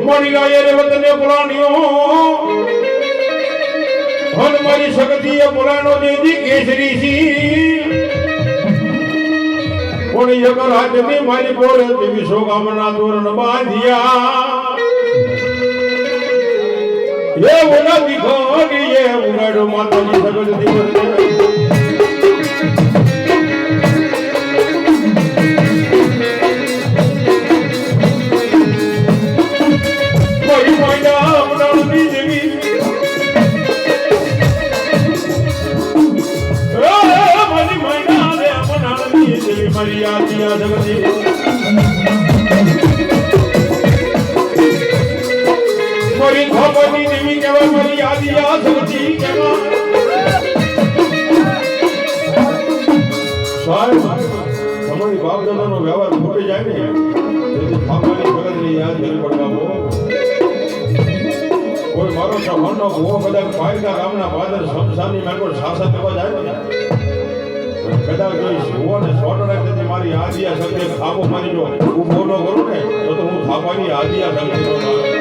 રૂપાણી ગાય રે વતને બોલાણ્યો હન મારી શક્તિએ બોલાણો દેદી કેસરી સી કોણી જગર હાથની મારી બોલે દેવી સોગામના તોરણ બાંધ્યા એ ઓલા દીખોડી એ ઉગાડો માતાજી સગત દિવસ તમારી બાપ દાદાનો વ્યવહાર ફૂટી જાય ને તેથી ખાવાની પ્રગતિની યાદ કરી પડવાનો કોઈ મારો સફળનો ભૂવો કદાચ પાયકા ગામના પાદર શમશાની મેકો શાસન કરવા જાય ને કદાચ જોઈ ભૂવો ને સોટો રાખતી મારી આદિયા શક્તિ ખાબો મારી જો ઊભો ન કરું ને તો હું ખાવાની આદિયા શક્તિ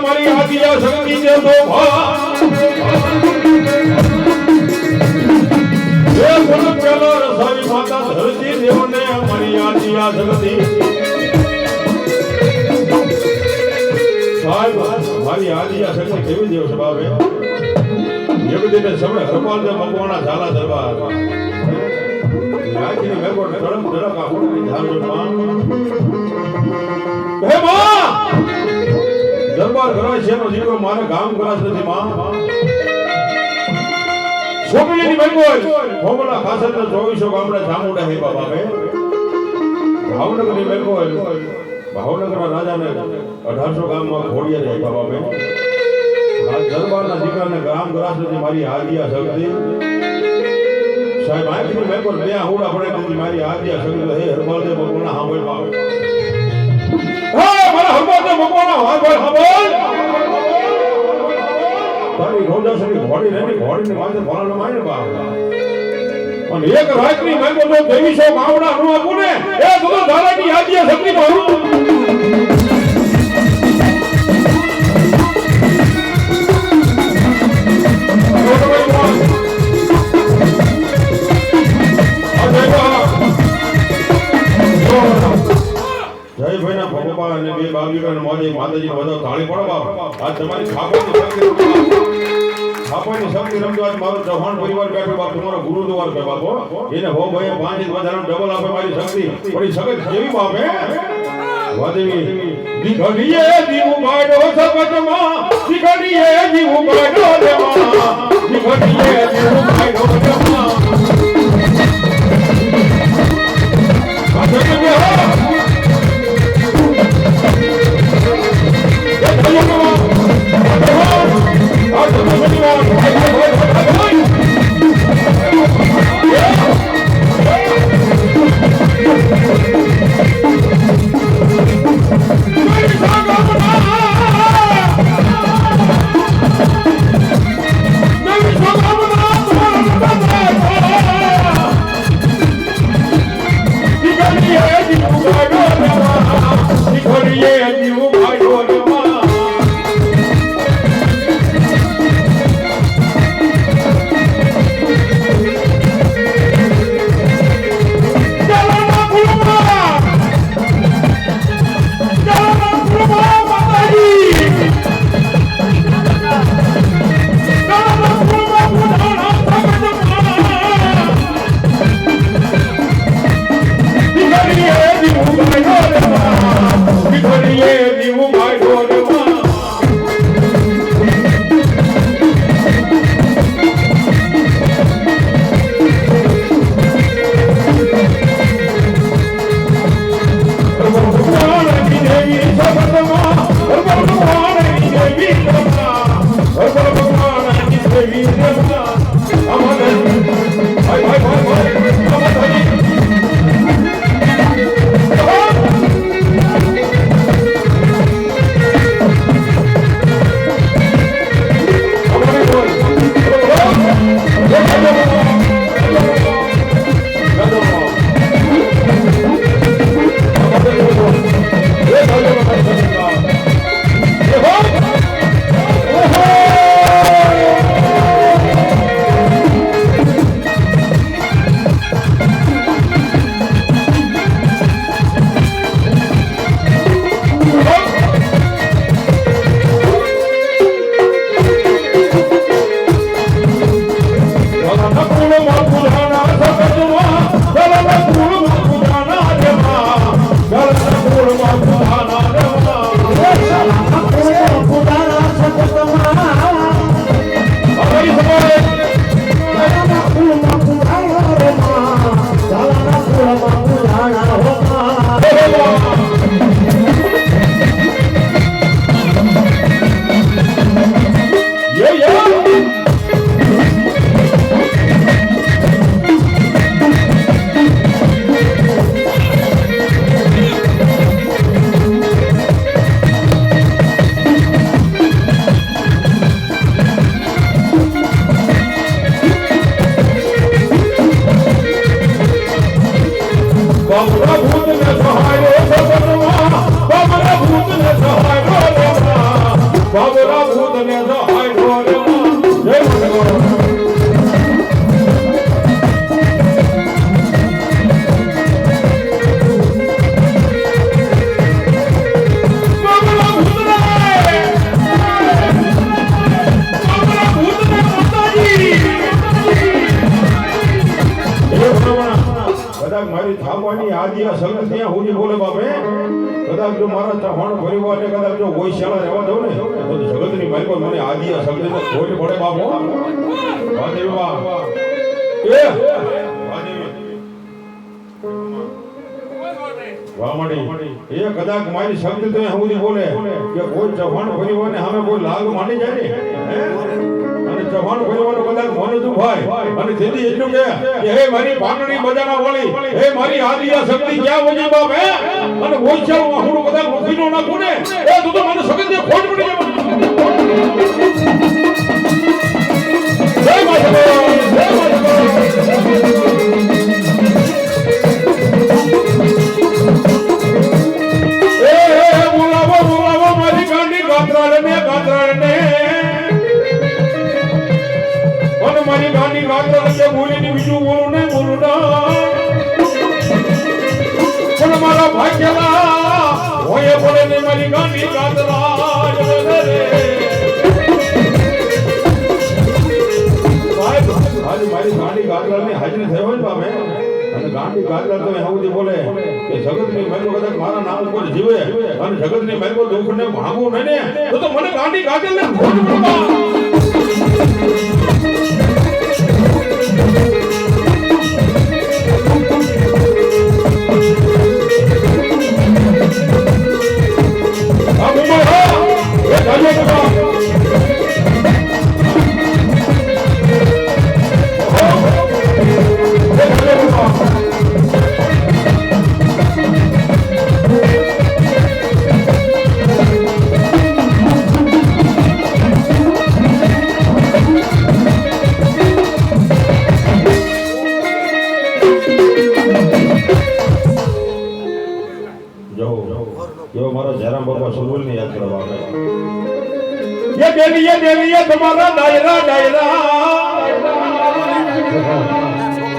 મારી આદિયા શક્તિ દે તો એ કોણ પેલો રસાવી માતા ધરતી દેવને મારી આદિયા શક્તિ સાહેબ મારી આદિયા શક્તિ કેવી દેવ સ્વભાવે એક દિને સમય હરપાલ દે ભગવાના ઝાલા દરબાર લાગીને મેકો ધડક ધડક આપણને ધારો માં હે માં દરબાર ઘણા છે નો દીકરો મારે ગામ કરાસ નથી માં છોકરીની બેંગોલ ભોગલા ખાસર તો 2400 ગામડા જામુડા હે બાબા બે ભાવનગરની બેંગોલ ભાવનગરના રાજાને 1800 ગામમાં ઘોડિયા રહે બાબા બે આ દરબારના દીકરાને ગામ કરાસ નથી મારી આદિયા શક્તિ સાહેબ આખી બેંગોલ બે હોડા પડે નથી મારી આદિયા શક્તિ હે હરપાલ દે ભગવાના હાંભળ બાબા મારા હરપાલ દે ભગવાના હાંભળ તારી રોજાસરી ઘોડી રેની ઘોડીને માથે ભરાનો માયને બા અને એક રાતની મેકો તો 2300 ગામડા નું આપું ને એ તો ધારાની આદિયા શક્તિ મારું જય ભાઈના ભગવાન અને બે બાબલીઓને મોજે માતાજી બધો તાળી પડો બાપ આ તમારી ખાપાની શક્તિ રમતો આજ મારો ચૌહાણ પરિવાર બેઠો બાપ તમારો ગુરુદ્વાર છે બાપો એને હો ભાઈ 5 વધારાનો ડબલ આપે મારી શક્તિ પડી શકે કેવી બાપ હે વાદેવી દીઘડીએ દીવું ગાડો સબતમાં દીઘડીએ દીવું ગાડો દેવા દીઘડીએ દીવું ગાડો દેવા મારી થાવાની આદિયા સંગત ત્યાં હુજી બોલે બાપે કદાચ જો મારા ચહણ પરિવારને કદાચ જો ગોશાળા રહેવા દઉં ને તો જગતની મારી મને આદિયા સંગતને ખોટ પડે બાપો વાદેવી વાહ એ વાહ મડી એ કદાચ મારી શબ્દ તો હુજી બોલે કે કોઈ ચહણ પરિવારને સામે કોઈ લાગ માંડી જાય ને અને ચૌહાણ પરિવારનો કદાચ મન દુભાય અને તેથી એટલું કે હે મારી પાટણી બજાના વાળી હે મારી આદિયા શક્તિ ક્યાં વજી બાપ હે અને ઓછા હું કદાચ મુખીનો નાખું ને એ તું તો મને સગત ખોટ પડી જાય જય માતા જય માતા એ બોલાવો બોલાવો મારી ગાંડી ગાત્રાળને મારી ગાંડી ગાત્રા બોલીને બીજું બોલું નહીં બોલું ના પણ મારા ભાગ્યલા હોય બોલે ને મારી ગાંડી ગાત્રા મારી ગાંડી ગાત્રાની હાજરી થયો ને બાપે અને ગાંડી ગાત્રા તો એવું બોલે કે જગતની મહેલ કદાચ મારા નામ ઉપર જીવે અને જગતની મહેલ દુઃખને ભાગવું નહીં ને તો મને ગાંડી ગાત્રાને ખોટ પડવા देवी तुम्हारा दायरा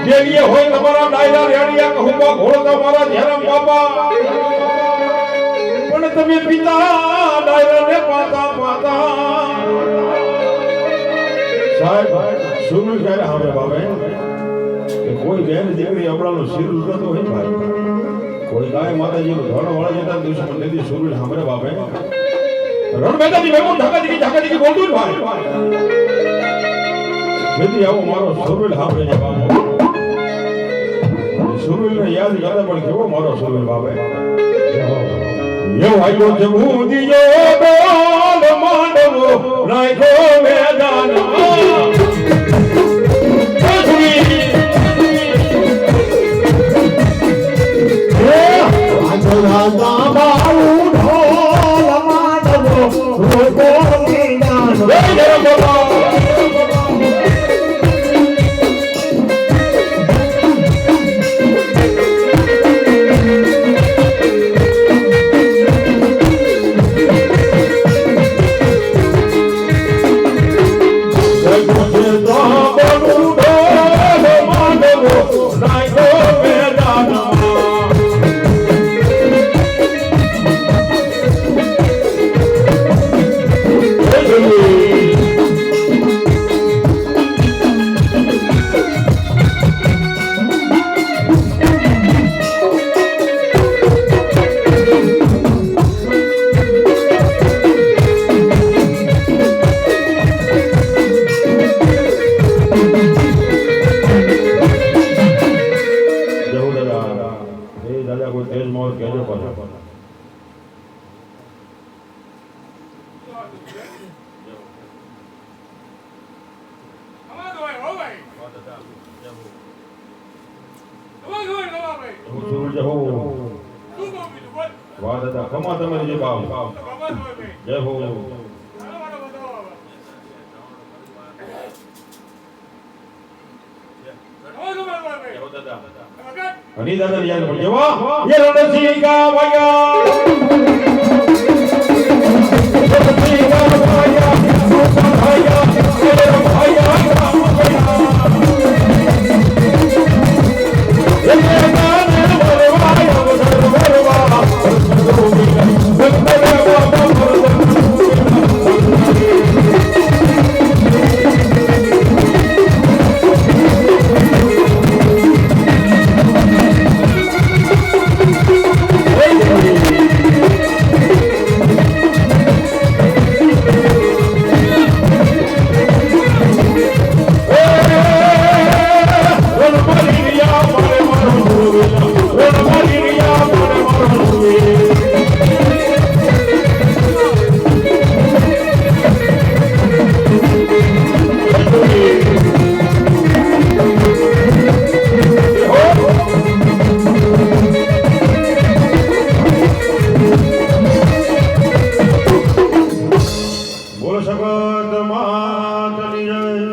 देवी हो तुम्हारा दायरा रेडिया कहूंगा घोड़ तुम्हारा धर्म बाबा पण तुम्हें पिता दायरा ने पाता साहब सुन कह रहा हमें बाबे कि कोई बहन दीकरी अपना सिर उलटो है भाई कोई गाय माता जी धन वाला जता दुश्मन नदी सुन हमारे बाबे रण बेटा जी मैं ढाका जी बोल दूं भाई यदि आओ मारो सुरविल हापे जे बाबो सुरविल ने याद करता पण केવો मारो सुरविल बाबे यो आयो जबू दियो बोल मांडवो नाखो मैदान वाह दादा कमा तुम्हारे जी काम जय हो हनी दादा याद पड़ गया ये रणसी का भैया रणसी का भैया